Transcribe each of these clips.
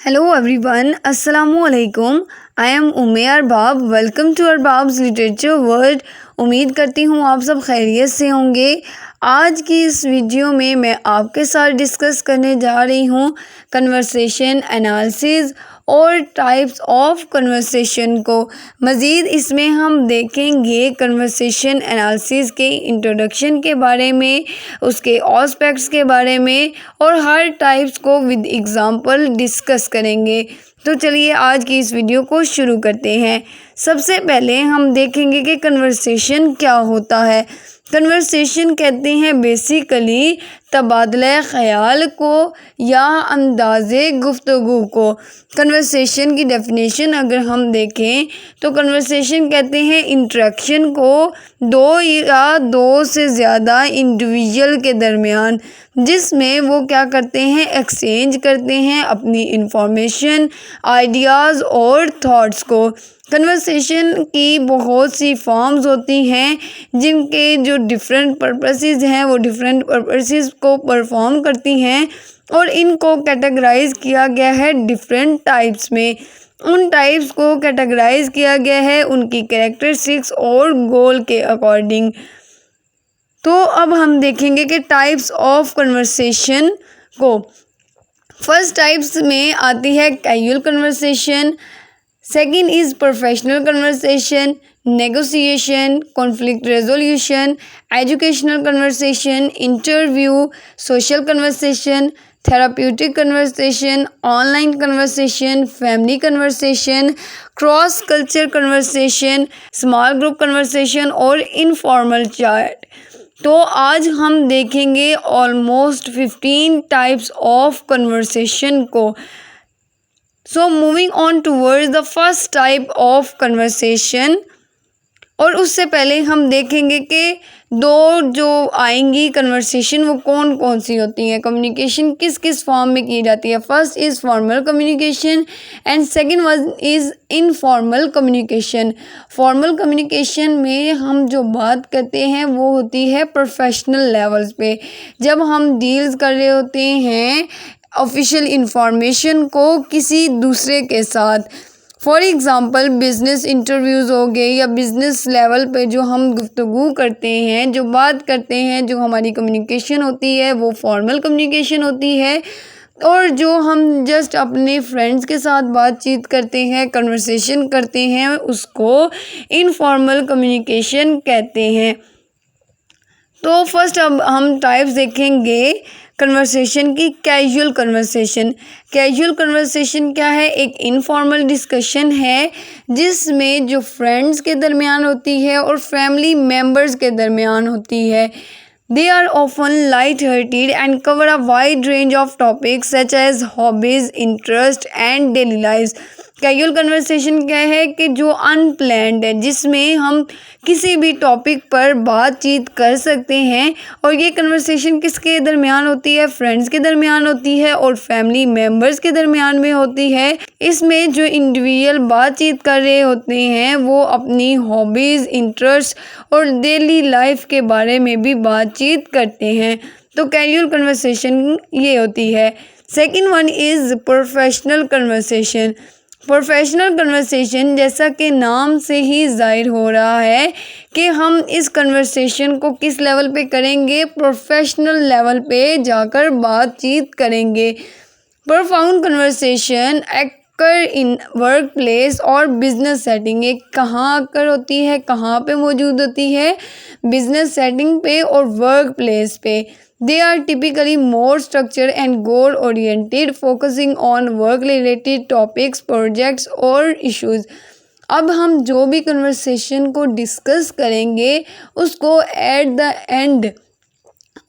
Hello everyone, Assalamu alaikum. I am Ume Arbab. Welcome to Arbab's literature world. उम्मीद करती हूँ आप सब खैरियत से होंगे. आज की इस वीडियो में मैं आपके साथ डिस्कस करने जा रही हूँ कन्वर्सेशन एनालिसिस और टाइप्स ऑफ कन्वर्सेशन को. मज़ीद इसमें हम देखेंगे कन्वर्सेशन एनालिसिस के इंट्रोडक्शन के बारे में, उसके एस्पेक्ट्स के बारे में और हर टाइप्स को विद एग्जांपल डिस्कस करेंगे. तो चलिए आज की इस वीडियो को शुरू करते हैं. सबसे पहले हम देखेंगे कि कन्वर्सेशन क्या होता है. कन्वर्सेशन कहते हैं बेसिकली तबादला ख़याल को या अंदाज़े गुफ्तगू को. कन्वर्सेशन की डेफिनेशन अगर हम देखें तो कन्वर्सेशन कहते हैं इंटरेक्शन को दो या दो से ज़्यादा इंडिविजुअल के दरमियान, जिसमें वो क्या करते हैं, एक्सचेंज करते हैं अपनी इंफॉर्मेशन, आइडियाज़ और थॉट्स को. कन्वर्सेशन की बहुत सी फॉर्म्स होती हैं जिनके जो डिफरेंट पर्पसेस हैं वो डिफरेंट पर्पसेस को परफॉर्म करती हैं और इनको कैटेगराइज किया गया है डिफरेंट टाइप्स में. उन टाइप्स को कैटेगराइज किया गया है उनकी कैरेक्टरिस्टिक्स और गोल के अकॉर्डिंग. तो अब हम देखेंगे कि टाइप्स ऑफ कन्वर्सेशन को. फर्स्ट टाइप्स में आती है casual conversation, second is professional conversation, negotiation, conflict resolution, educational conversation, interview, social conversation, therapeutic conversation, online conversation, family conversation, cross culture conversation, small group conversation और informal chat. तो आज हम देखेंगे almost 15 types of conversation को. So moving on towards the first type of conversation. और उससे पहले हम देखेंगे कि दो जो आएंगी कन्वर्सेशन वो कौन कौन सी होती हैं, कम्युनिकेशन किस किस फॉर्म में की जाती है. First is formal communication and second one is informal communication. Formal communication में हम जो बात करते हैं वो होती है प्रोफेशनल लेवल्स पे, जब हम डील्स कर रहे होते हैं ऑफिशियल इंफॉर्मेशन को किसी दूसरे के साथ. फॉर एग्ज़ाम्पल बिज़नेस इंटरव्यूज़ हो गए या बिज़नेस लेवल पे जो हम गुफ्तगू करते हैं, जो बात करते हैं, जो हमारी कम्युनिकेशन होती है वो फॉर्मल कम्युनिकेशन होती है. और जो हम जस्ट अपने फ्रेंड्स के साथ बातचीत करते हैं, कन्वर्सेशन करते हैं, उसको इनफॉर्मल कम्युनिकेशन कहते हैं. तो फर्स्ट अब हम टाइप्स देखेंगे कन्वर्सेशन की. Casual conversation. कैजुअल कन्वर्सेशन क्या है, एक इनफॉर्मल डिस्कशन है जिसमें जो फ्रेंड्स के दरमियान होती है और फैमिली मेम्बर्स के दरमियान होती है. They are often light-hearted and cover a wide range of topics such as hobbies, interests and daily lives. Casual conversation क्या है कि जो अनप्लैंड है, जिसमें हम किसी भी टॉपिक पर बातचीत कर सकते हैं. और ये कन्वर्सेशन किसके दरमियान होती है, फ्रेंड्स के दरमियान होती है और फैमिली मेम्बर्स के दरमियान में होती है. इसमें जो इंडिविजुअल बातचीत कर रहे होते हैं वो अपनी हॉबीज़, इंटरेस्ट और डेली लाइफ के बारे में भी बातचीत करते हैं. तो कैजुअल कन्वर्सेशन ये होती है. Second one is professional conversation. Professional conversation, जैसा कि नाम से ही जाहिर हो रहा है कि हम इस कन्वर्सेशन को किस लेवल पे करेंगे, प्रोफेशनल लेवल पे जाकर बातचीत करेंगे. प्रोफाउंड कन्वर्सेशन कर इन वर्क प्लेस और बिजनेस सेटिंग. एक कहाँ आकर होती है, कहाँ पे मौजूद होती है, बिजनेस सेटिंग पे और वर्क प्लेस पे. They are typically more structure and goal oriented, focusing on work related topics, projects और इश्यूज़. अब हम जो भी कन्वर्सेशन को डिस्कस करेंगे उसको at the end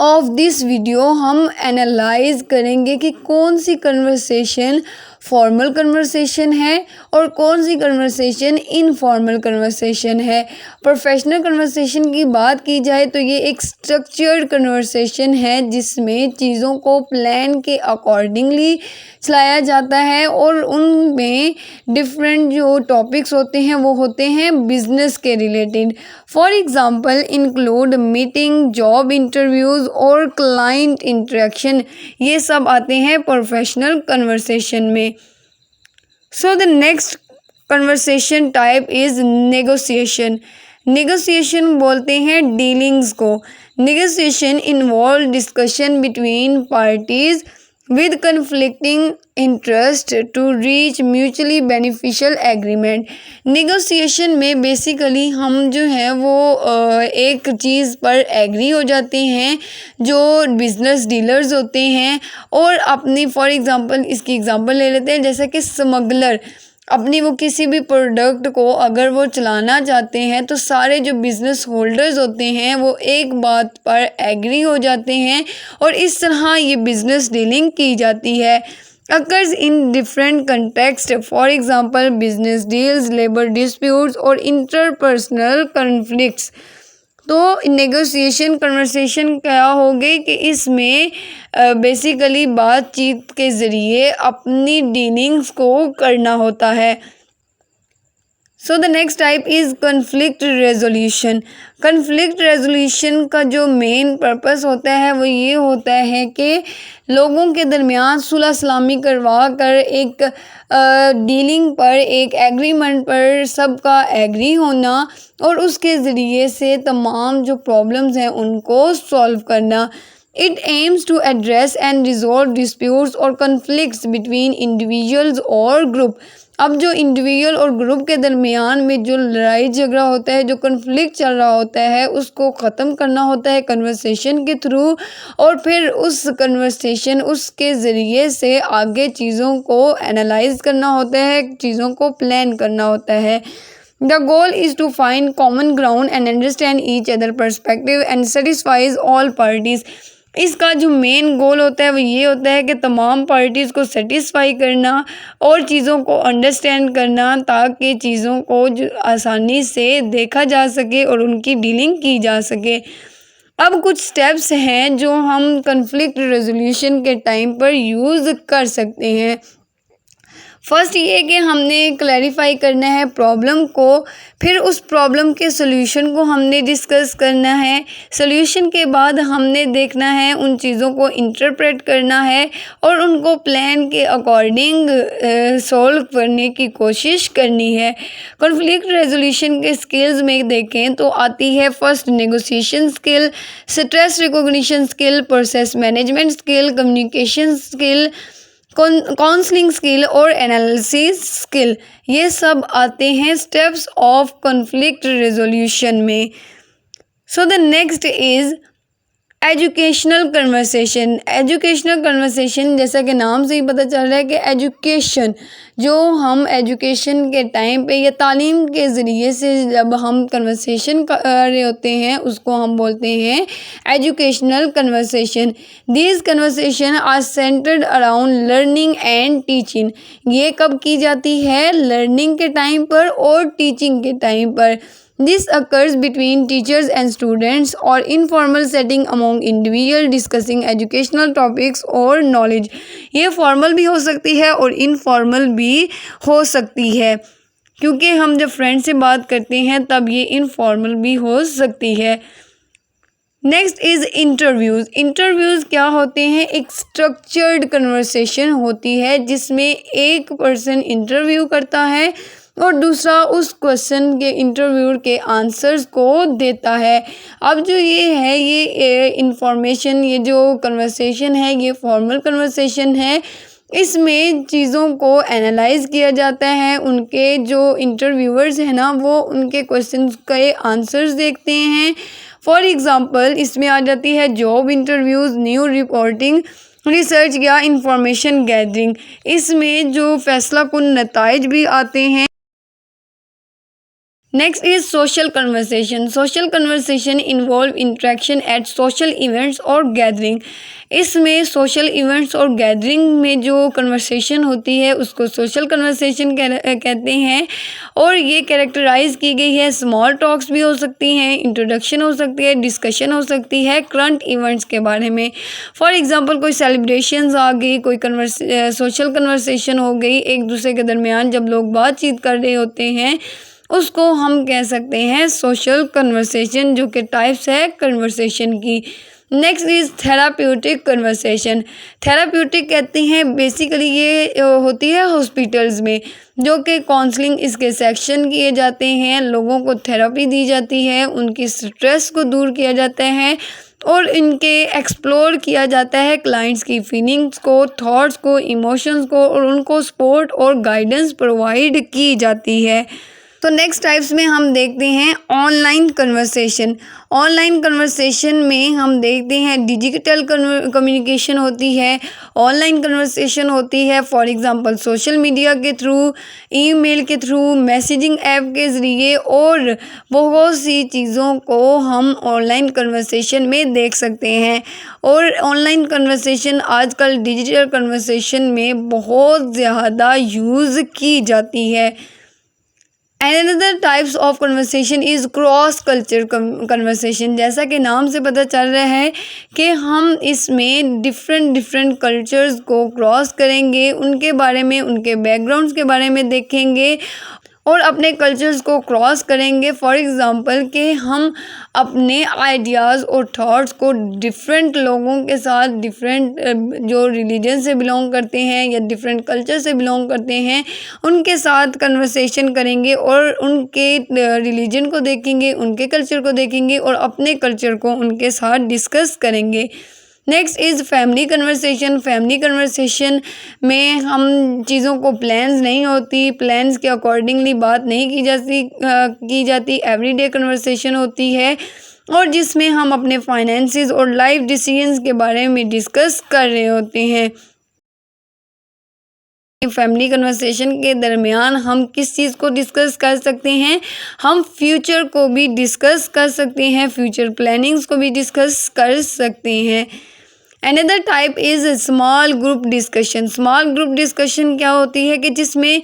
of this video हम एनालाइज करेंगे कि कौन सी कन्वर्सेशन फॉर्मल कन्वर्सेशन है और कौन सी कन्वर्सेशन इनफॉर्मल कन्वर्सेशन है. प्रोफेशनल कन्वर्सेशन की बात की जाए तो ये एक स्ट्रक्चर्ड कन्वर्सेशन है जिसमें चीज़ों को प्लान के अकॉर्डिंगली चलाया जाता है और उनमें डिफरेंट जो टॉपिक्स होते हैं वो होते हैं बिजनेस के related. For example include meeting, job interviews और क्लाइंट इंटरेक्शन. ये सब आते हैं प्रोफेशनल कन्वर्सेशन में. So the next conversation type is negotiation. Negotiation बोलते हैं डीलिंग्स को। Negotiation involve discussion between parties with conflicting interest to reach mutually beneficial agreement। Negotiation में बेसिकली हम जो है वो एक चीज़ पर एग्री हो जाते हैं जो बिजनेस डीलर्स होते हैं, और अपनी फॉर एग्ज़ाम्पल इसकी एग्ज़ाम्पल ले लेते हैं, जैसे कि स्मगलर अपनी वो किसी भी प्रोडक्ट को अगर वो चलाना चाहते हैं तो सारे जो बिज़नेस होल्डर्स होते हैं वो एक बात पर एग्री हो जाते हैं, और इस तरह ये बिज़नेस डीलिंग की जाती है। Occurs in different context, for example business deals, labour disputes और इंटरपर्सनल कन्फ्लिक्ट्स। तो नेगोशिएशन कन्वर्सेशन क्या हो गई कि इसमें बेसिकली बातचीत के ज़रिए अपनी डीलिंग्स को करना होता है। So the next type is conflict resolution. Conflict resolution का जो मेन पर्पस होता है वो ये होता है कि लोगों के दरमियान सुलह सलामी करवा कर एक डीलिंग पर, एक एग्रीमेंट पर सबका एग्री होना, और उसके ज़रिए से तमाम जो प्रॉब्लम्स हैं उनको सॉल्व करना। It aims to address and resolve disputes और कन्फ्लिक्ट्स बिटवीन इंडिविजुअल्स और ग्रुप। अब जो इंडिविजुअल और ग्रुप के दरमियान में जो लड़ाई झगड़ा होता है, जो कन्फ्लिक्ट चल रहा होता है, उसको ख़त्म करना होता है कन्वर्सेशन के थ्रू, और फिर उस कन्वर्सेशन उसके ज़रिए से आगे चीज़ों को एनालाइज करना होता है, चीज़ों को प्लान करना होता है। The goal is to find common ground and understand each other perspective and satisfies all parties। इसका जो मेन गोल होता है वो ये होता है कि तमाम पार्टीज़ को सेटिस्फाई करना और चीज़ों को अंडरस्टैंड करना, ताकि चीज़ों को जो आसानी से देखा जा सके और उनकी डीलिंग की जा सके। अब कुछ स्टेप्स हैं जो हम कन्फ्लिक्ट रेजोल्यूशन के टाइम पर यूज़ कर सकते हैं। फर्स्ट ये कि हमने क्लैरिफाई करना है प्रॉब्लम को, फिर उस प्रॉब्लम के सॉल्यूशन को हमने डिस्कस करना है। सॉल्यूशन के बाद हमने देखना है, उन चीज़ों को इंटरप्रेट करना है और उनको प्लान के अकॉर्डिंग सॉल्व करने की कोशिश करनी है। कॉन्फ्लिक्ट रेजोल्यूशन के स्किल्स में देखें तो आती है first negotiation skill, stress recognition skill, process management skill, communication skill, counselling skill और एनालिसिस स्किल। ये सब आते हैं स्टेप्स ऑफ कॉन्फ्लिक्ट रेजोल्यूशन में। So the next is educational conversation. Educational conversation जैसा कि नाम से ही पता चल रहा है कि एजुकेशन, जो हम एजुकेशन के टाइम पे या तालीम के ज़रिए से जब हम कन्वर्सेशन कर रहे होते हैं उसको हम बोलते हैं educational conversation. These conversation are centred around learning and teaching. ये कब की जाती है? लर्निंग के टाइम पर और टीचिंग के टाइम पर। This occurs between teachers and students or informal setting among individual discussing educational topics or knowledge। ये फॉर्मल भी हो सकती है और इनफॉर्मल भी हो सकती है, क्योंकि हम जब फ्रेंड से बात करते हैं तब ये इनफॉर्मल भी हो सकती है। Next is interviews. इंटरव्यूज़ क्या होते हैं? एक स्ट्रक्चर्ड कन्वर्सेशन होती है जिसमें एक पर्सन इंटरव्यू करता है और दूसरा उस क्वेश्चन के इंटरव्यू के आंसर्स को देता है। अब जो ये है ये इंफॉर्मेशन, ये जो कन्वर्सेशन है ये फॉर्मल कन्वर्सेशन है। इसमें चीज़ों को एनालाइज किया जाता है, उनके जो इंटरव्यूअर्स हैं ना वो उनके क्वेश्चंस के आंसर्स देखते हैं। फॉर एग्ज़ाम्पल इसमें आ जाती है job interviews, new reporting, research या इंफॉर्मेशन गैदरिंग। इसमें जो फैसला कुन नताइज भी आते हैं। Next is social conversation. Social conversation involve interaction at social events और गैदरिंग। इसमें सोशल इवेंट्स और गैदरिंग में जो कन्वर्सेशन होती है उसको सोशल कन्वर्सेशन कहते हैं, और ये कैरेक्टराइज की गई है। स्मॉल टॉक्स भी हो सकती हैं, इंट्रोडक्शन हो सकती है, डिस्कशन हो सकती है करंट इवेंट्स के बारे में। फॉर एग्जांपल कोई सेलिब्रेशंस आ गई, कोई सोशल कन्वर्सेशन हो गई, एक दूसरे के दरमियान जब लोग बातचीत कर रहे होते हैं उसको हम कह सकते हैं सोशल कन्वर्सेशन, जो कि टाइप्स है कन्वर्सेशन की। Next is therapeutic conversation. Therapeutic कहते हैं बेसिकली ये होती है हॉस्पिटल्स में, जो कि काउंसलिंग इसके सेक्शन किए जाते हैं, लोगों को थेरेपी दी जाती है, उनकी स्ट्रेस को दूर किया जाता है और इनके एक्सप्लोर किया जाता है क्लाइंट्स की फीलिंग्स को, थॉट्स को, इमोशंस को, और उनको सपोर्ट और गाइडेंस प्रोवाइड की जाती है। तो नेक्स्ट टाइप्स में हम देखते हैं ऑनलाइन कन्वर्सेशन। ऑनलाइन कन्वर्सेशन में हम देखते हैं डिजिटल कम्युनिकेशन होती है, ऑनलाइन कन्वर्सेशन होती है, फॉर एग्जांपल सोशल मीडिया के थ्रू, ईमेल के थ्रू, मैसेजिंग ऐप के ज़रिए, और बहुत सी चीज़ों को हम ऑनलाइन कन्वर्सेशन में देख सकते हैं। और ऑनलाइन कन्वर्सेशन आजकल डिजिटल कन्वर्सेशन में बहुत ज़्यादा यूज़ की जाती है। Another types of conversation is cross culture conversation. जैसा कि नाम से पता चल रहा है कि हम इसमें डिफरेंट कल्चर्स को क्रॉस करेंगे, उनके बारे में, उनके बैकग्राउंड्स के बारे में देखेंगे और अपने कल्चर्स को क्रॉस करेंगे। फॉर एग्ज़ाम्पल कि हम अपने आइडियाज़ और थॉट्स को डिफरेंट लोगों के साथ, डिफरेंट जो रिलीजन से बिलोंग करते हैं या डिफरेंट कल्चर से बिलोंग करते हैं, उनके साथ कन्वर्सेशन करेंगे और उनके रिलीजन को देखेंगे, उनके कल्चर को देखेंगे और अपने कल्चर को उनके साथ डिस्कस करेंगे। Next is family conversation. Family conversation में हम चीज़ों को प्लान्स नहीं होती, प्लान्स के अकॉर्डिंगली बात नहीं की जाती एवरीडे कन्वर्सेशन होती है, और जिसमें हम अपने फाइनेंसेस और लाइफ डिसीजंस के बारे में डिस्कस कर रहे होते हैं। फैमिली कन्वर्सेशन के दरमियान हम किस चीज़ को डिस्कस कर सकते हैं, हम फ्यूचर को भी डिस्कस कर सकते हैं, फ्यूचर प्लानिंग्स को भी डिस्कस कर सकते हैं। Another type is small group discussion. Small group discussion क्या होती है कि जिसमें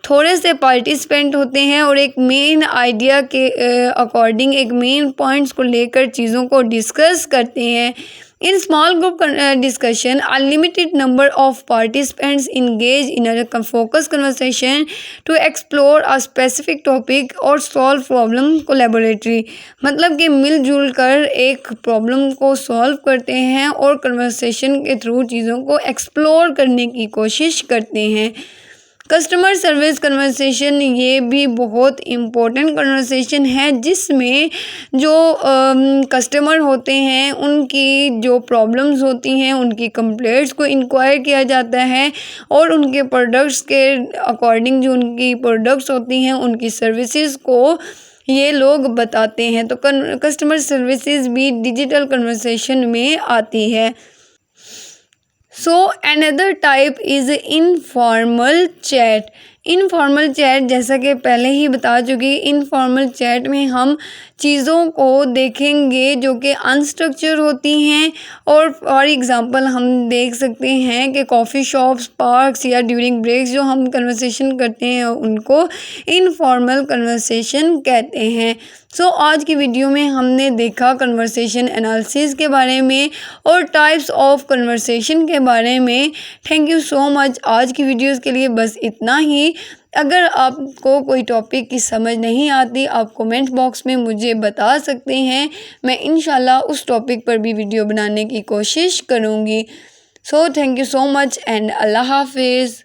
थोड़े से पार्टिसिपेंट होते हैं और एक मेन आइडिया के अकॉर्डिंग, एक मेन पॉइंट्स को लेकर चीज़ों को डिस्कस करते हैं। In small group discussion, a limited number of participants engage in a focused conversation to explore a specific topic or solve problem collaboratively। मतलब कि मिलजुल कर एक प्रॉब्लम को सॉल्व करते हैं और कन्वर्सेशन के थ्रू चीज़ों को एक्सप्लोर करने की कोशिश करते हैं। कस्टमर सर्विस कन्वर्सेशन, ये भी बहुत इम्पोर्टेंट कन्वर्सेशन है, जिसमें जो कस्टमर होते हैं उनकी जो प्रॉब्लम्स होती हैं, उनकी कंप्लेंट्स को इंक्वायर किया जाता है और उनके प्रोडक्ट्स के अकॉर्डिंग जो उनकी प्रोडक्ट्स होती हैं, उनकी सर्विसेज को ये लोग बताते हैं। तो कस्टमर सर्विसेज भी डिजिटल कन्वर्सेशन में आती है। So another type is informal chat. Informal chat, जैसा कि पहले ही बता चुकी, इनफॉर्मल चैट में हम चीज़ों को देखेंगे जो कि अनस्ट्रक्चर होती हैं, और फॉर एग्ज़ाम्पल हम देख सकते हैं कि कॉफ़ी शॉप्स, पार्क्स या ड्यूरिंग ब्रेक्स जो हम कन्वर्सेशन करते हैं उनको इनफॉर्मल कन्वर्सेशन कहते हैं। सो आज की वीडियो में हमने देखा कन्वर्सेशन एनालिसिस के बारे में और टाइप्स ऑफ कन्वर्सेशन के बारे में। Thank you so much. आज की वीडियोस के लिए बस इतना ही। अगर आपको कोई टॉपिक की समझ नहीं आती, आप कमेंट बॉक्स में मुझे बता सकते हैं, मैं इंशाल्लाह उस टॉपिक पर भी वीडियो बनाने की कोशिश करूँगी। So thank you so much and अल्लाह हाफिज़।